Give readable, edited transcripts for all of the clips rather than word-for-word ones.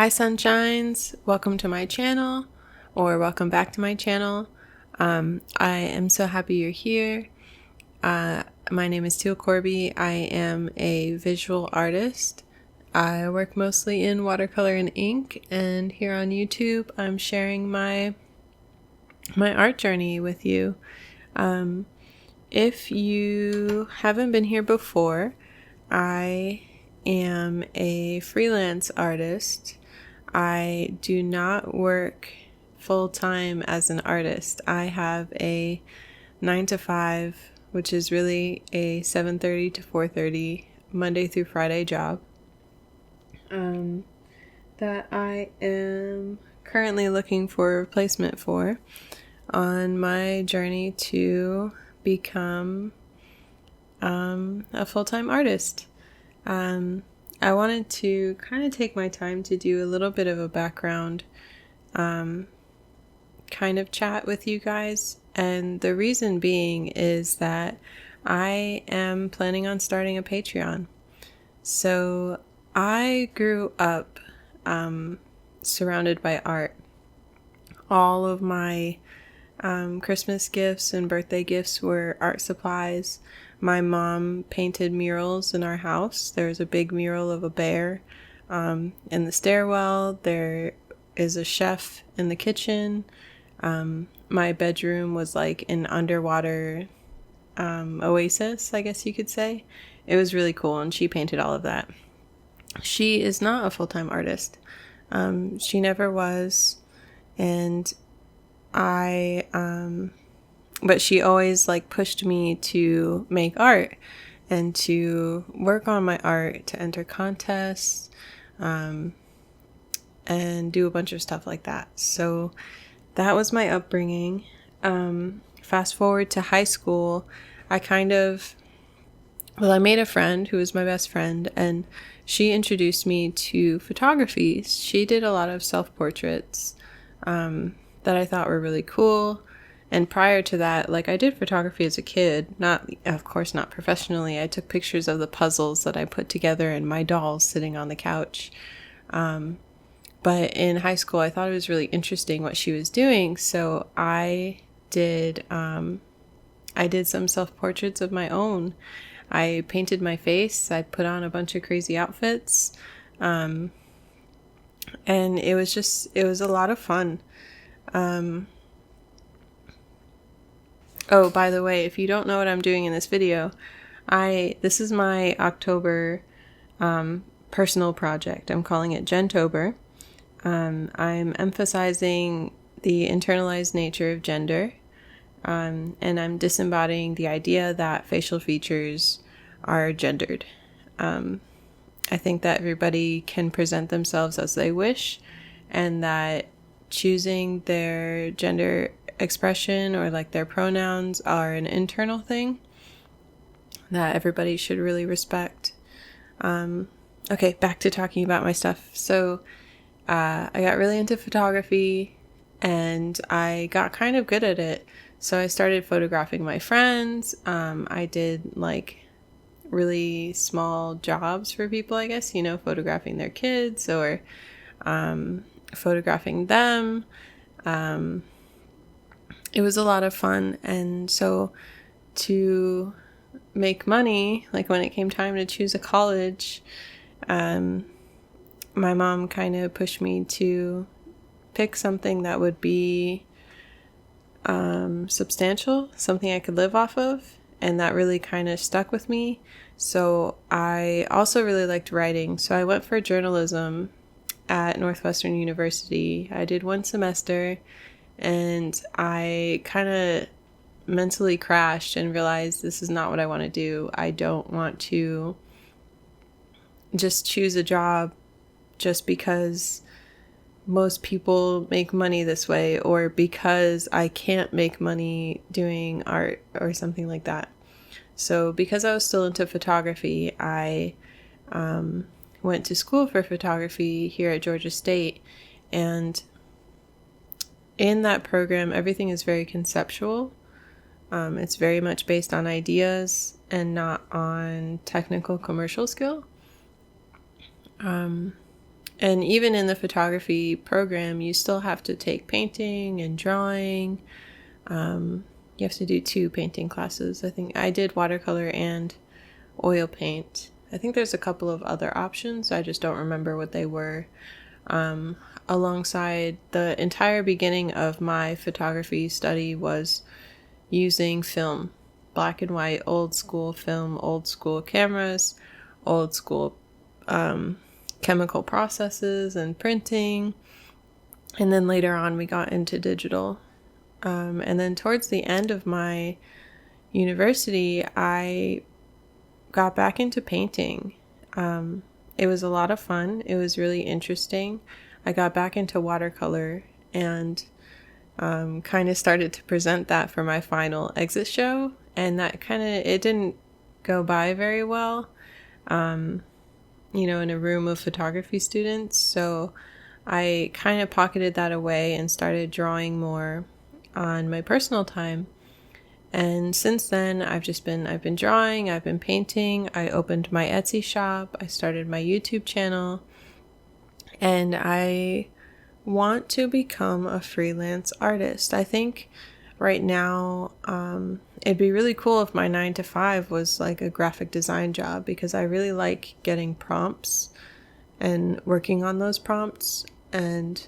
Hi sunshines, welcome to my channel, or welcome back to my channel. I am so happy you're here. My name is Teal Corby. I am a visual artist. I work mostly in watercolor and ink, and here on YouTube I'm sharing my art journey with you. If you haven't been here before, I am a freelance artist. I do not work full-time as an artist. I have a 9 to 5, which is really a 7:30 to 4:30 Monday through Friday job that I am currently looking for a replacement for on my journey to become a full-time artist. I wanted to kind of take my time to do a little bit of a background kind of chat with you guys. And the reason being is that I am planning on starting a Patreon. So I grew up surrounded by art. All of my Christmas gifts and birthday gifts were art supplies. My mom painted murals in our house. There was a big mural of a bear in the stairwell. There is a chef in the kitchen. My bedroom was like an underwater oasis, I guess you could say. It was really cool, and she painted all of that. She is not a full-time artist. She never was, and but she always like pushed me to make art and to work on my art, to enter contests, and do a bunch of stuff like that. So that was my upbringing. Fast forward to high school, I made a friend who was my best friend, and she introduced me to photography. She did a lot of self-portraits that I thought were really cool. And prior to that, like, I did photography as a kid, of course not professionally. I took pictures of the puzzles that I put together and my dolls sitting on the couch. But in high school, I thought it was really interesting what she was doing. So I did some self-portraits of my own. I painted my face. I put on a bunch of crazy outfits. And it was a lot of fun. Oh, by the way, if you don't know what I'm doing in this video, this is my October personal project. I'm calling it Gentober. I'm emphasizing the internalized nature of gender, and I'm disembodying the idea that facial features are gendered. I think that everybody can present themselves as they wish, and that choosing their gender expression or like their pronouns are an internal thing that everybody should really respect. Okay, back to talking about my stuff. So I got really into photography and I got kind of good at it. So I started photographing my friends. I did like really small jobs for people, I guess, photographing their kids or photographing them. It was a lot of fun. And so to make money, like when it came time to choose a college, my mom kind of pushed me to pick something that would be substantial, something I could live off of. And that really kind of stuck with me. So I also really liked writing. So I went for journalism at Northwestern University. I did one semester. And I kind of mentally crashed and realized this is not what I want to do. I don't want to just choose a job just because most people make money this way, or because I can't make money doing art or something like that. So because I was still into photography, I went to school for photography here at Georgia State, and in that program, everything is very conceptual. It's very much based on ideas and not on technical commercial skill. And even in the photography program, you still have to take painting and drawing. You have to do 2 painting classes. I think I did watercolor and oil paint. I think there's a couple of other options. I just don't remember what they were. Alongside the entire beginning of my photography study was using film, black and white, old school film, old school cameras, old school chemical processes and printing. And then later on we got into digital. And then towards the end of my university, I got back into painting. It was a lot of fun. It was really interesting. I got back into watercolor and kind of started to present that for my final exit show. And that it didn't go by very well, in a room of photography students. So I kind of pocketed that away and started drawing more on my personal time. And since then, I've been drawing, I've been painting, I opened my Etsy shop, I started my YouTube channel, and I want to become a freelance artist. I think right now, it'd be really cool if my 9-to-5 was like a graphic design job, because I really like getting prompts and working on those prompts. And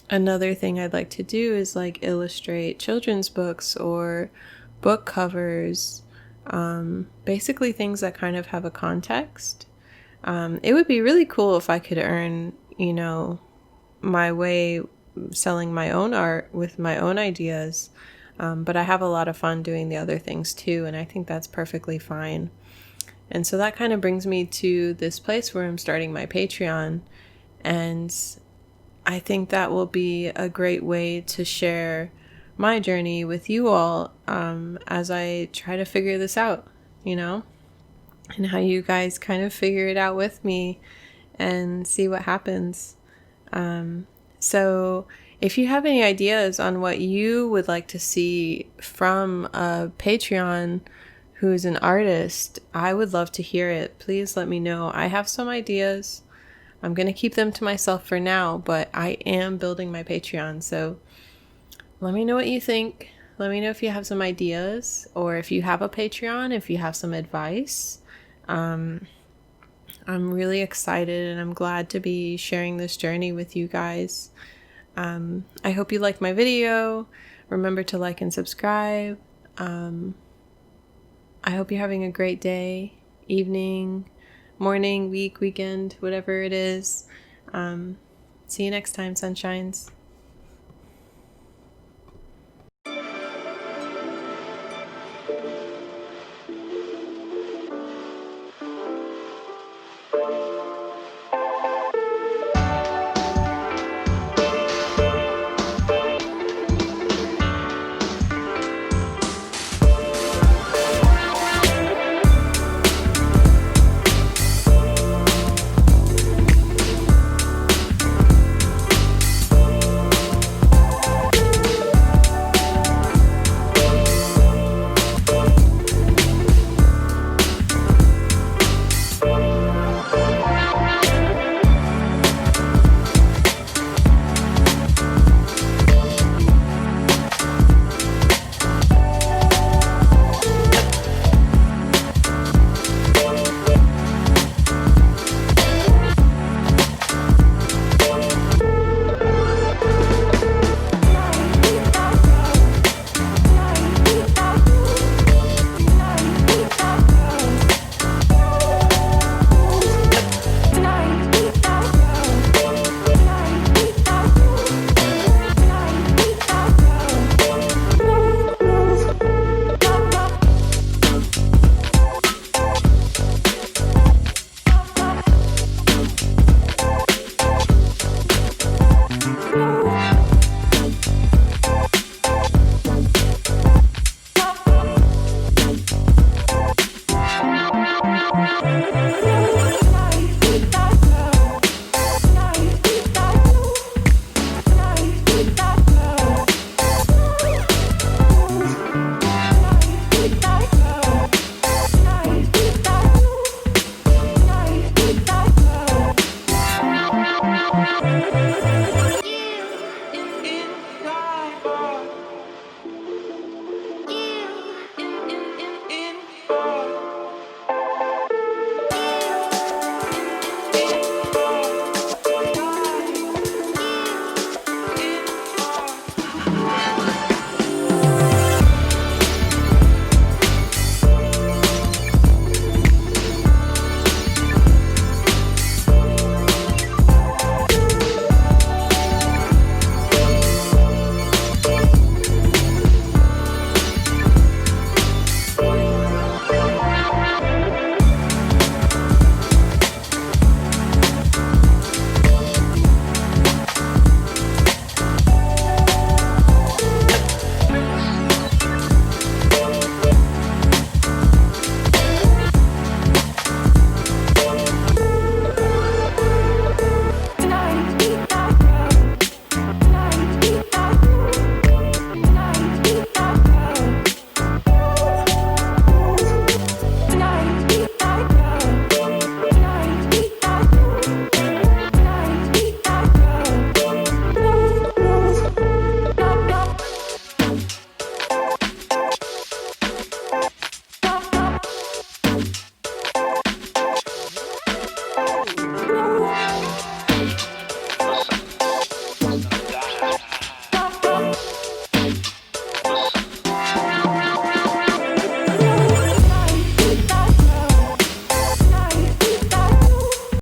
another thing I'd like to do is like illustrate children's books or book covers, basically things that kind of have a context. It would be really cool if I could earn, my way selling my own art with my own ideas. But I have a lot of fun doing the other things too, and I think that's perfectly fine. And so that kind of brings me to this place where I'm starting my Patreon, and I think that will be a great way to share my journey with you all, as I try to figure this out, and how you guys kind of figure it out with me and see what happens. So if you have any ideas on what you would like to see from a Patreon who's an artist, I would love to hear it. Please let me know. I have some ideas. I'm going to keep them to myself for now, but I am building my Patreon. So let me know what you think. Let me know if you have some ideas, or if you have a Patreon, if you have some advice. I'm really excited, and I'm glad to be sharing this journey with you guys. I hope you liked my video. Remember to like and subscribe. I hope you're having a great day, evening, morning, week, weekend, whatever it is. See you next time, sunshines.